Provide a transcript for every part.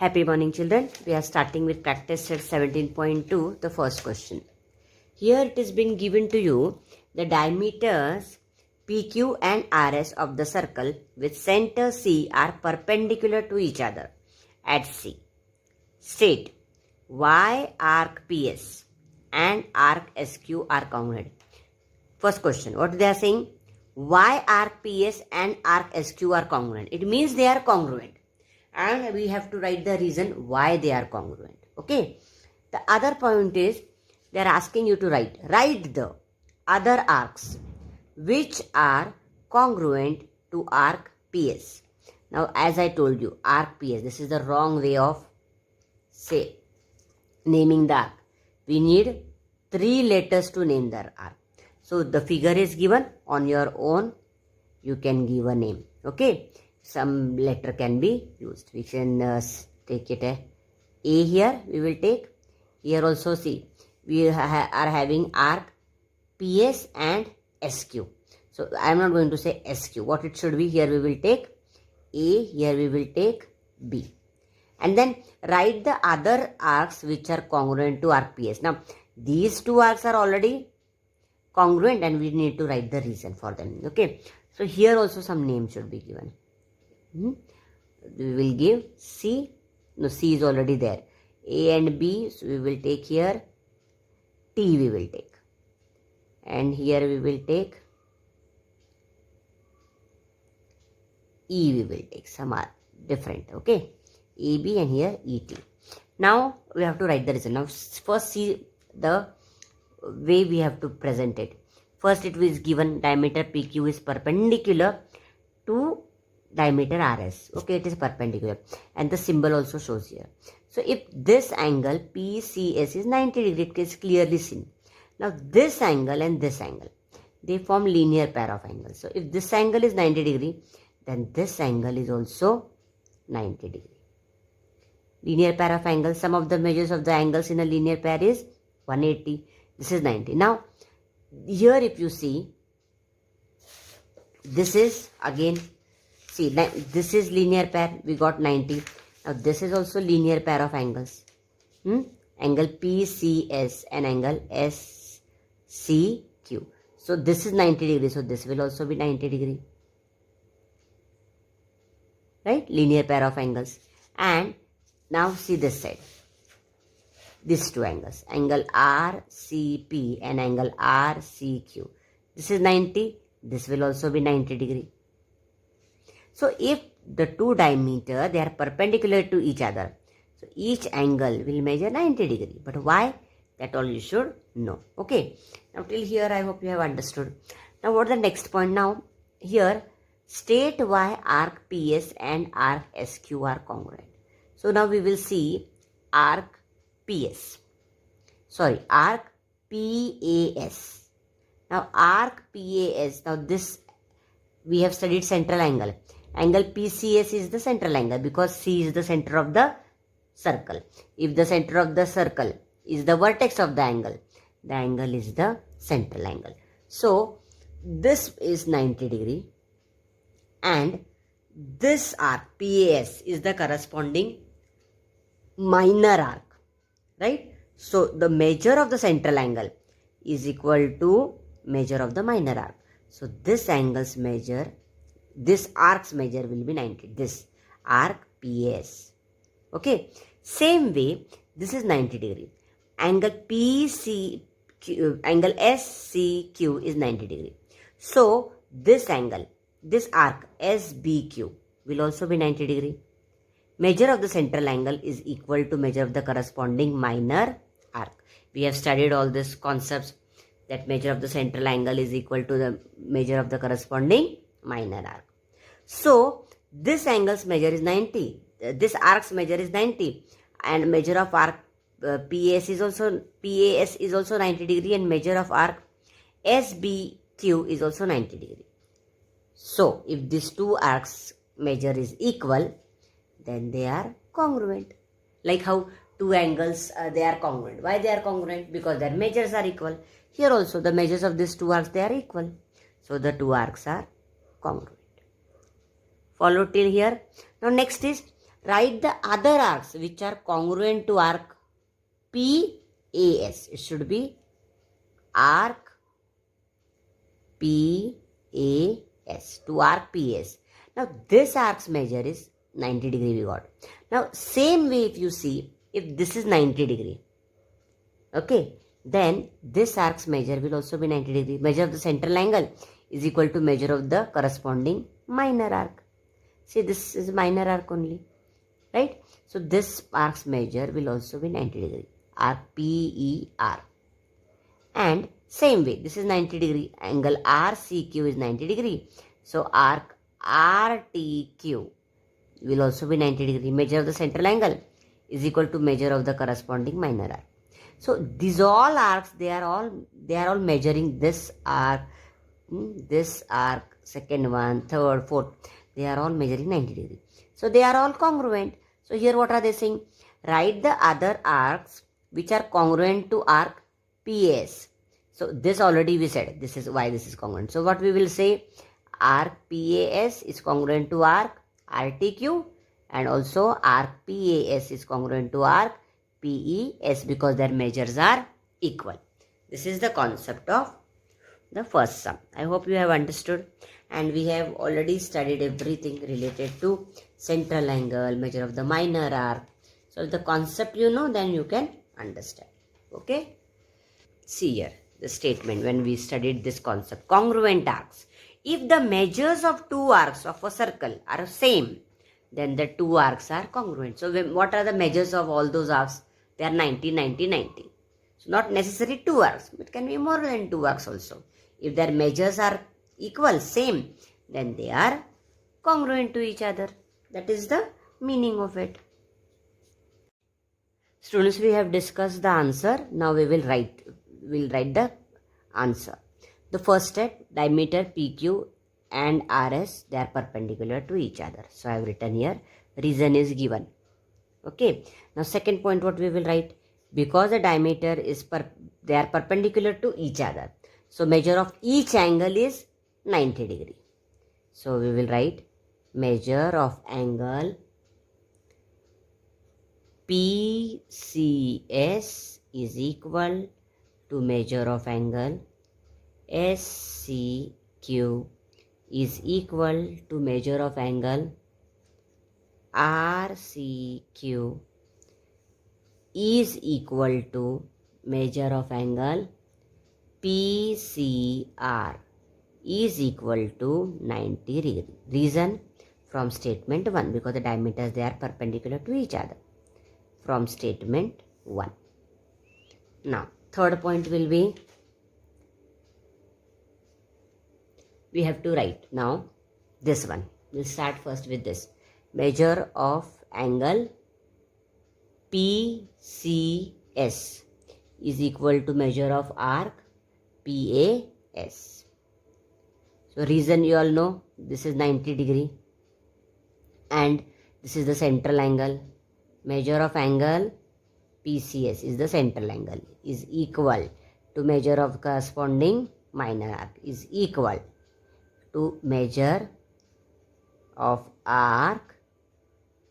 Happy morning, children. We are starting with practice set 17.2, the first question. Here it is being given to you the diameters PQ and RS of the circle with center C are perpendicular to each other at C. State why arc PS and arc SQ are congruent. First question, what they are saying? Why arc PS and arc SQ are congruent? It means they are congruent. And we have to write the reason why they are congruent. Okay. The other point is they are asking you to write the other arcs which are congruent to arc PS. Now, as I told you, arc PS, this is the wrong way of naming the arc. We need 3 letters to name the arc. So the figure is given. On your own, you can give a name. Okay. Some letter can be used. We can take it A here. We will take. Here also see. We are having arc PS and SQ. So I am not going to say SQ. What it should be, here we will take A. Here we will take B. And then write the other arcs which are congruent to arc PS. Now these two arcs are already congruent and we need to write the reason for them. Okay. So here also some name should be given. We will give C. No, C is already there. A and B. So we will take here T we will take. And here we will take E we will take. Some are different. Okay. AB and here ET. Now we have to write the reason. Now first see the way we have to present it. First it is given diameter PQ is perpendicular to diameter RS. Okay, it is perpendicular. And the symbol also shows here. So if this angle PCS is 90 degree, it is clearly seen. Now this angle and this angle, they form linear pair of angles. So if this angle is 90 degree, then this angle is also 90 degree. Linear pair of angles, some of the measures of the angles in a linear pair is 180. This is 90. Now here if you see, this is again, see, this is linear pair, we got 90. Now this is also linear pair of angles. Angle PCS and angle SCQ. So this is 90 degree. So this will also be 90 degree. Right? Linear pair of angles. And now see this side. These two angles. Angle RCP and angle RCQ. This is 90. This will also be 90 degree. So if the two diameter, they are perpendicular to each other. So each angle will measure 90 degree. But why? That all you should know. Okay. Now till here I hope you have understood. Now what is the next point now? Here state why arc PS and arc SQ are congruent. So now we will see arc PS. Sorry, arc PAS. Now arc PAS. Now this we have studied central angle. Angle PCS is the central angle because C is the center of the circle. If the center of the circle is the vertex of the angle is the central angle. So this is 90 degree and this arc PAS is the corresponding minor arc. Right? So the measure of the central angle is equal to measure of the minor arc. So this angle's measure, this arc's measure will be 90. This arc PAS. Okay. Same way, this is 90 degree. Angle PCQ, angle SCQ is 90 degree. So this angle, this arc SBQ will also be 90 degree. Measure of the central angle is equal to measure of the corresponding minor arc. We have studied all these concepts that measure of the central angle is equal to the measure of the corresponding minor arc. So this angle's measure is 90. This arc's measure is 90 and measure of arc PAS is also 90 degree and measure of arc SBQ is also 90 degree. So if these two arcs measure is equal, then they are congruent. Like how two angles they are congruent. Why they are congruent? Because their measures are equal. Here also the measures of these two arcs they are equal. So the two arcs are congruent. Follow till here. Now next is write the other arcs which are congruent to arc PAS. It should be arc PAS, to arc PAS. Now this arc's measure is 90 degree we got. Now same way if you see, if this is 90 degree, okay, then this arc's measure will also be 90 degree. Measure of the central angle is equal to measure of the corresponding minor arc. See, this is minor arc only, right? So this arc's measure will also be 90 degree, arc PER. And same way, this is 90 degree, angle RCQ is 90 degree. So arc RTQ will also be 90 degree. Measure of the central angle is equal to measure of the corresponding minor arc. So these all arcs, they are all measuring this arc, second one, third, fourth. They are all measuring 90 degree. So they are all congruent. So here what are they saying? Write the other arcs which are congruent to arc PAS. So this already we said, this is why this is congruent. So what we will say, arc PAS is congruent to arc RTQ, and also arc PAS is congruent to arc PES because their measures are equal. This is the concept of the first sum. I hope you have understood, and we have already studied everything related to central angle, measure of the minor arc. So if the concept you know, then you can understand. Okay. See here the statement when we studied this concept. Congruent arcs. If the measures of two arcs of a circle are same, then the two arcs are congruent. So what are the measures of all those arcs? They are 90, 90, 90. So not necessarily two arcs, but it can be more than two arcs also. If their measures are equal, same, then they are congruent to each other. That is the meaning of it. Students, we have discussed the answer. Now we will write the answer. The first step, diameter PQ and RS, they are perpendicular to each other. So I have written here, reason is given. Okay. Now second point, what we will write? Because the diameter is they are perpendicular to each other. So measure of each angle is 90 degree. So we will write measure of angle PCS is equal to measure of angle SCQ is equal to measure of angle RCQ is equal to measure of angle PCR is equal to 90 degree. Reason from statement 1, because the diameters, they are perpendicular to each other. From statement 1. Now third point will be, we have to write now this one. We'll start first with this. Measure of angle PCS is equal to measure of arc PAS. So reason you all know, this is 90 degree and this is the central angle. Measure of angle PCS is the central angle, is equal to measure of corresponding minor arc, is equal to measure of arc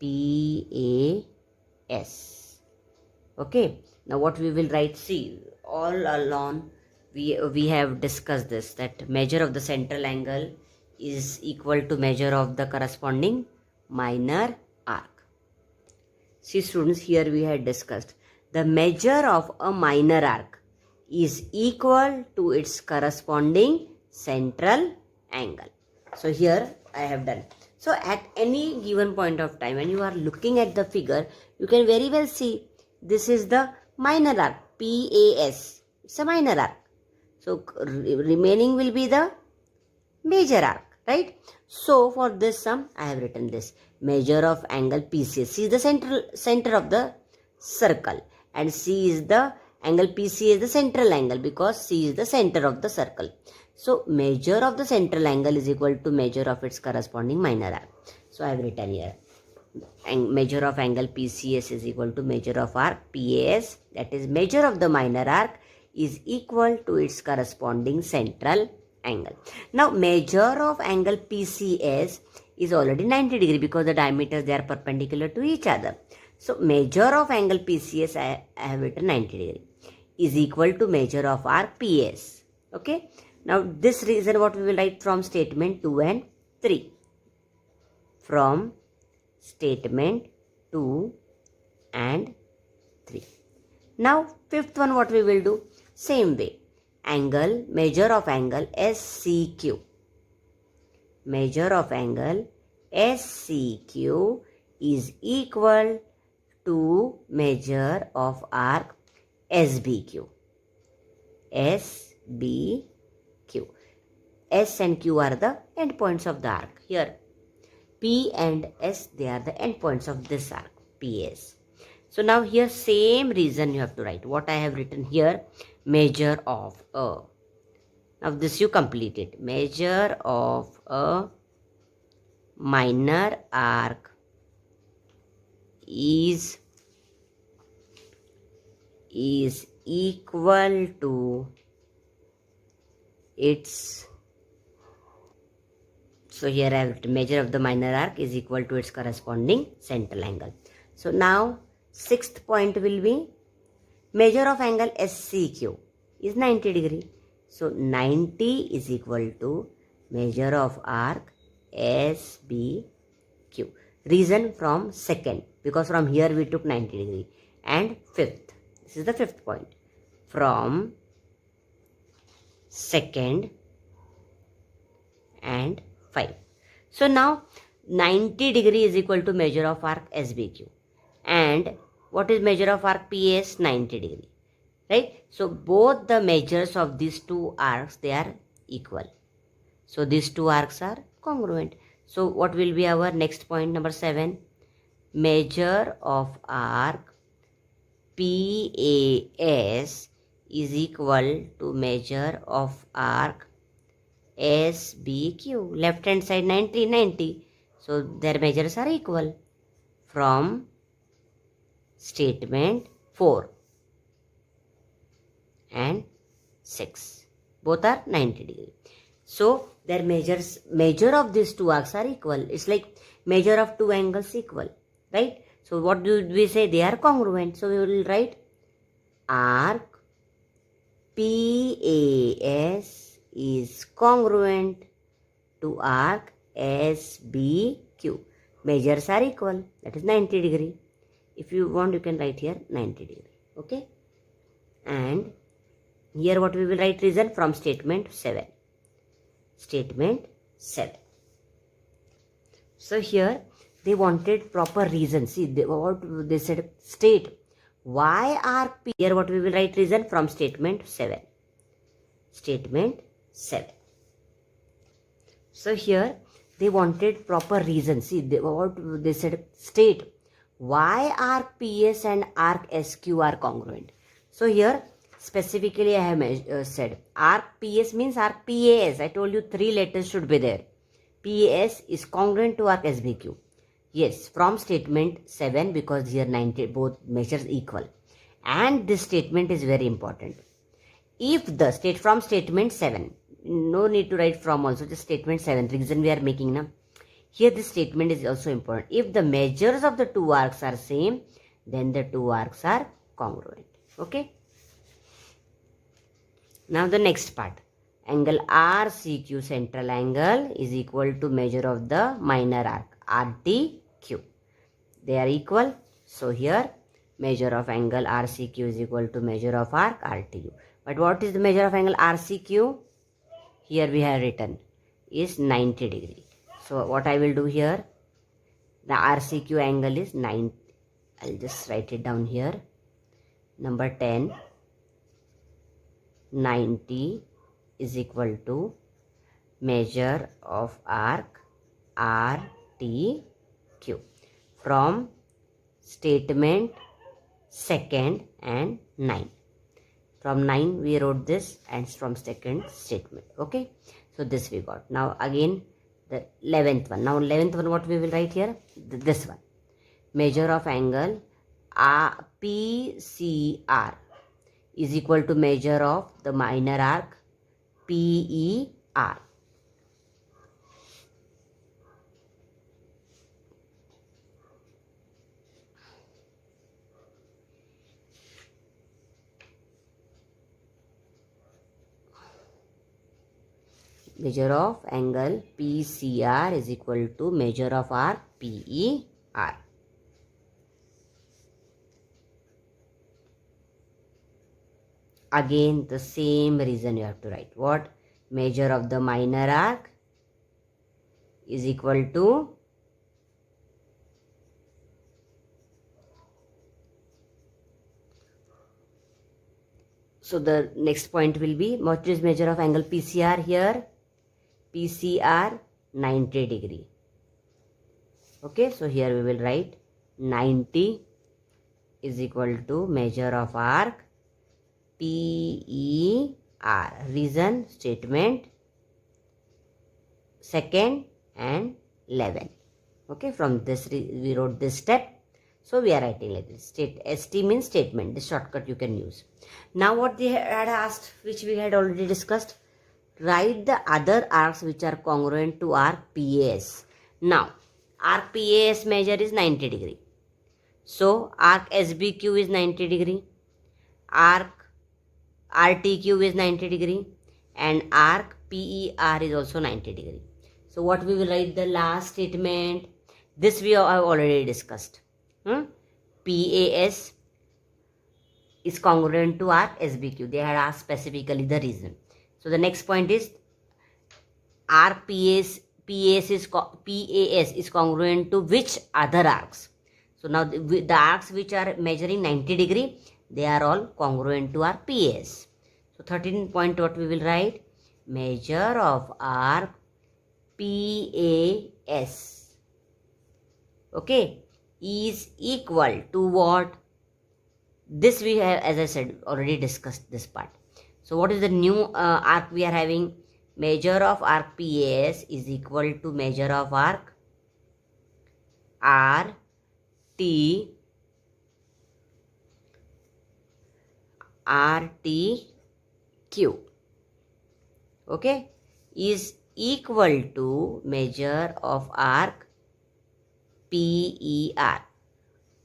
PAS. Okay. Now what we will write, see, all along we have discussed this, that measure of the central angle is equal to measure of the corresponding minor arc. See students, here we had discussed the measure of a minor arc is equal to its corresponding central angle. So here I have done. So at any given point of time, when you are looking at the figure, you can very well see this is the minor arc, PAS. It's a minor arc. So remaining will be the major arc, right? So for this sum, I have written this. Measure of angle PCS. C is the center of the circle, and C is the angle PC is the central angle because C is the center of the circle. So measure of the central angle is equal to measure of its corresponding minor arc. So I have written here, and measure of angle PCS is equal to measure of arc PAS, that is measure of the minor arc is equal to its corresponding central angle. Now measure of angle PCS is already 90 degree because the diameters, they are perpendicular to each other. So measure of angle PCS, I have written 90 degree, is equal to measure of arc PS. Okay. Now this reason what we will write from statement 2 and 3. From statement 2 and 3. Now fifth one what we will do? Same way. Angle, measure of angle SCQ. Measure of angle SCQ is equal to measure of arc SBQ. SBQ. S and Q are the endpoints of the arc. Here P and S, they are the endpoints of this arc, PS. So now here same reason you have to write. What I have written here, measure of a. Now this you complete it. Measure of a minor arc is equal to its, so here I have written measure of the minor arc is equal to its corresponding central angle. So now sixth point will be measure of angle SCQ is 90 degree. So 90 is equal to measure of arc SBQ. Reason from second, because from here we took 90 degree. And fifth, this is the fifth point. From second and 5. So now 90 degree is equal to measure of arc SBQ. And what is measure of arc PS? 90 degree. Right? So both the measures of these two arcs, they are equal. So these two arcs are congruent. So what will be our next point, number 7? Measure of arc PAS is equal to measure of arc SBQ. Left hand side 90, 90. So their measures are equal. From statement 4 and 6. Both are 90 degree. So their measure of these two arcs are equal. It's like measure of two angles equal. Right? So what do we say? They are congruent. So we will write arc PAS is congruent to arc SBQ. Measures are equal. That is 90 degree. If you want, you can write here 90 degree. Okay. And here what we will write reason from statement 7. Statement 7. So here they wanted proper reason. See, what they said, state why arc P. Here what we will write reason from statement 7. Statement 7. So here they wanted proper reason. See, what they said, state why arc PS and arc SQ are congruent. So here specifically I have said arc PS means arc PAS. I told you 3 letters should be there. PAS is congruent to arc SBQ. Yes, from statement 7, because here 90 both measures equal. And this statement is very important. If the from statement 7, no need to write from also, just statement 7, reason we are making now. Here this statement is also important. If the measures of the two arcs are same, then the two arcs are congruent. Okay. Now the next part. Angle RCQ, central angle, is equal to measure of the minor arc RTQ. They are equal. So here measure of angle RCQ is equal to measure of arc RTU. But what is the measure of angle RCQ? Here we have written is 90 degree. So what I will do here, the RCQ angle is 90. I'll just write it down here. Number 10, 90 is equal to measure of arc RTQ. From statement 2nd and 9. From 9 we wrote this, and from 2nd statement. Okay. So this we got. Now again the 11th one. Now 11th one what we will write here? This one. Measure of angle PCR is equal to measure of the minor arc PER. Measure of angle PCR is equal to measure of arc PER. Again, the same reason you have to write. What? Measure of the minor arc is equal to so the next point will be what is measure of angle PCR here? PCR 90 degree. Okay, so here we will write 90 is equal to measure of arc PER. Reason, statement, second and 11. Okay, from this we wrote this step. So we are writing like this. ST means statement. This shortcut you can use. Now what they had asked, which we had already discussed, write the other arcs which are congruent to arc PAS. Now, arc PAS measure is 90 degree. So, arc SBQ is 90 degree. Arc RTQ is 90 degree. And arc PER is also 90 degree. So, what we will write the last statement? This we have already discussed. PAS is congruent to arc SBQ. They had asked specifically the reason. So the next point is arc PAS is congruent to which other arcs. So now the arcs which are measuring 90 degree, they are all congruent to arc PAS. So 13 point what we will write? Measure of arc PAS. Okay, is equal to what? This we have, as I said, already discussed this part. So what is the new arc we are having? Measure of arc PAS is equal to measure of arc RTQ. Okay, is equal to measure of arc PER.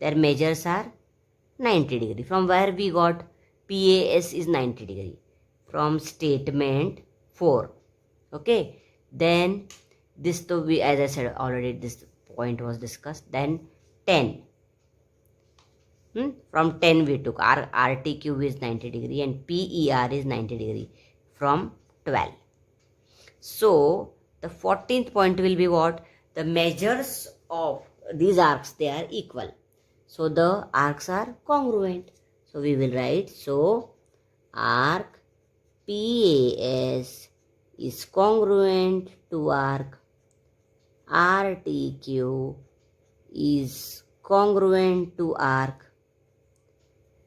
Their measures are 90 degree. From where we got PAS is 90 degree? From statement 4. Okay. Then this to be, as I said already, this point was discussed. Then 10. From 10 we took RTQ is 90 degree and PER is 90 degree from 12. So the 14th point will be what? The measures of these arcs, they are equal. So the arcs are congruent. So we will write, so arc PAS is congruent to arc RTQ is congruent to arc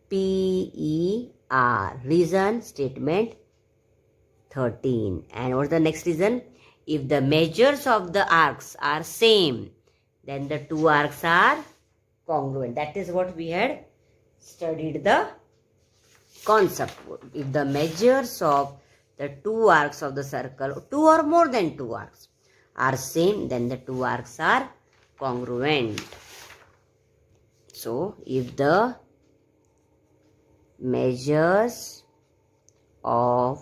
PER. Reason, statement 13. And what's the next reason? If the measures of the arcs are same, then the two arcs are congruent. That is what we had studied the concept. If the measures of the two arcs of the circle, two or more than two arcs, are same, then the two arcs are congruent. So, if the measures of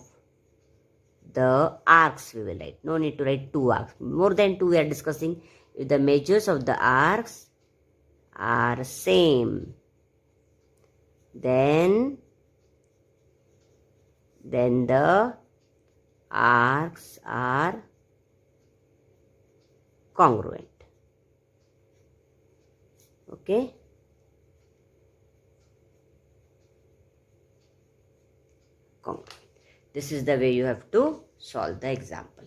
the arcs, we will write. No need to write two arcs. More than two we are discussing. If the measures of the arcs are same, then the arcs are congruent. Okay. Congruent. This is the way you have to solve the example.